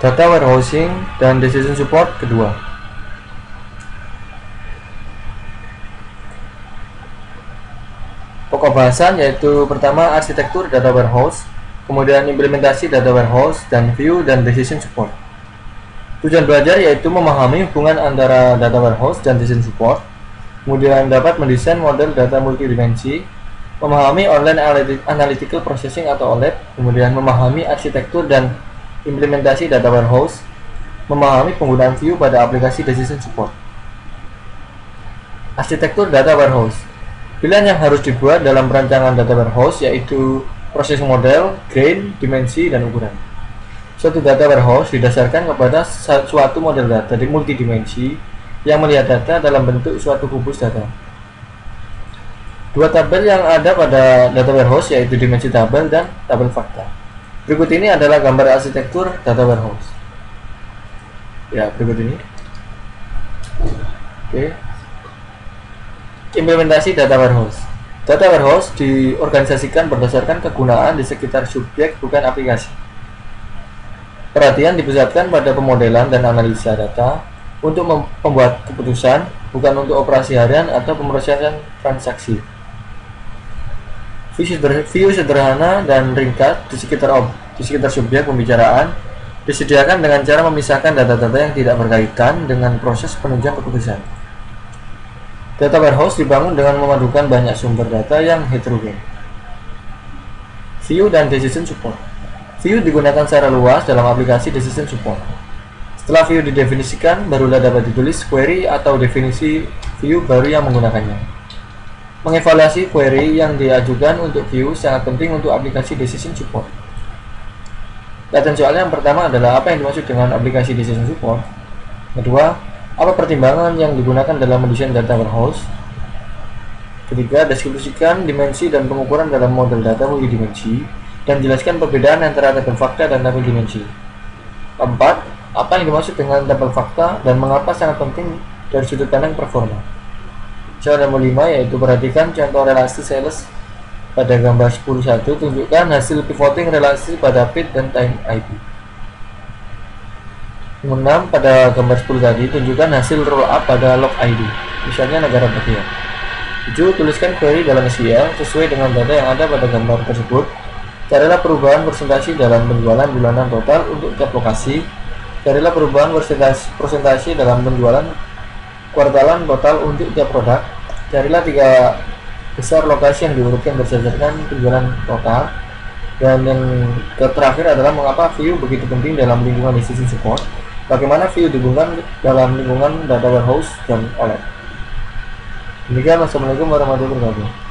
data warehousing, dan decision support kedua. Pokok bahasan yaitu pertama arsitektur data warehouse, kemudian implementasi data warehouse, dan view dan decision support. Tujuan belajar yaitu memahami hubungan antara data warehouse dan decision support, kemudian dapat mendesain model data multidimensi, memahami online analytical processing atau OLAP, kemudian memahami arsitektur dan implementasi data warehouse, memahami penggunaan view pada aplikasi decision support. Arsitektur data warehouse. Pilihan yang harus dibuat dalam perancangan data warehouse yaitu processing model, grain, dimensi, dan ukuran. Suatu data warehouse didasarkan kepada suatu model data multidimensi yang melihat data dalam bentuk suatu kubus data. Dua tabel yang ada pada data warehouse yaitu dimensi tabel dan tabel fakta. Berikut ini adalah gambar arsitektur data warehouse. Ya, berikut ini. Oke. Implementasi data warehouse. Data warehouse diorganisasikan berdasarkan kegunaan di sekitar subjek, bukan aplikasi. Perhatian dipusatkan pada pemodelan dan analisa data untuk membuat keputusan, bukan untuk operasi harian atau pemrosesan transaksi. View sederhana dan ringkas di sekitar subjek pembicaraan disediakan dengan cara memisahkan data-data yang tidak berkaitan dengan proses penunjang keputusan. Data warehouse dibangun dengan memadukan banyak sumber data yang heterogen. View dan decision support. View digunakan secara luas dalam aplikasi decision support. Setelah view didefinisikan, barulah dapat ditulis query atau definisi view baru yang menggunakannya. Mengevaluasi query yang diajukan untuk view sangat penting untuk aplikasi decision support. Latihan soal yang pertama adalah apa yang dimaksud dengan aplikasi decision support. Kedua, apa pertimbangan yang digunakan dalam mendesain data warehouse? Ketiga, deskripsikan dimensi dan pengukuran dalam model data multidimensi dan jelaskan perbedaan antara tabel fakta dan tabel dimensi. Keempat, apa yang dimaksud dengan tabel fakta dan mengapa sangat penting dari sudut pandang performa. Soal nomor 5 yaitu perhatikan contoh relasi sales pada gambar 10.1, tunjukkan hasil pivoting relasi pada feed dan time IP. 6. Pada gambar 10 tadi, tunjukkan hasil roll up pada log ID, misalnya negara bagian. 7. Tuliskan query dalam SQL sesuai dengan data yang ada pada gambar tersebut. Carilah perubahan persentase dalam penjualan bulanan total untuk tiap lokasi. Carilah perubahan persentase dalam penjualan kuartalan total untuk tiap produk. Carilah 3 besar lokasi yang diurutkan berdasarkan penjualan total. Dan yang terakhir adalah mengapa view begitu penting dalam lingkungan decision support. Bagaimana view digunakan dalam lingkungan data warehouse dan OLAP. Demikian, wassalamualaikum warahmatullahi wabarakatuh.